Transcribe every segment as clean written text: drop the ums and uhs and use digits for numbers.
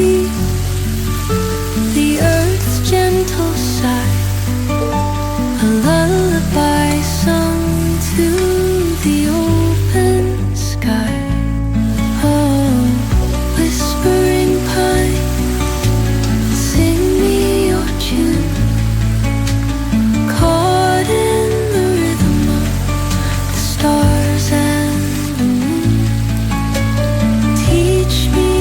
breathe, the earth's gentle sigh, a lullaby sung to the open sky. Oh, whispering pine, sing me your tune, caught in the rhythm of the stars and the moon. Teach me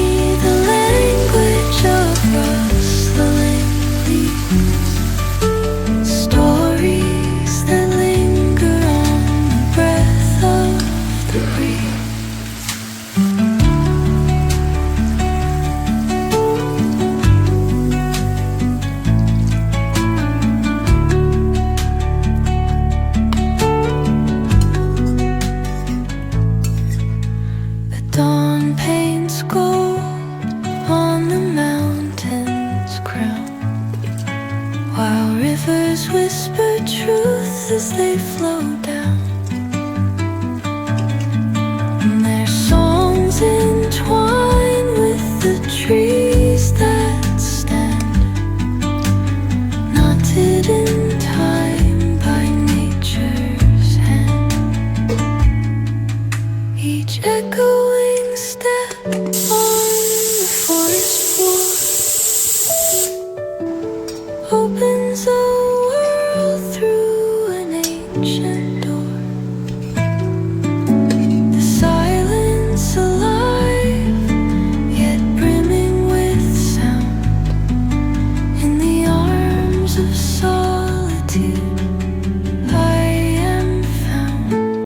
the language of rustling leaves, stories that linger on the breath of the breeze. The dawn paints gold on the mountain's crown, while rivers whisper truth as they flow down. And their songs entwine with the trees that stand, knotted in time by nature's hand. Each echoing step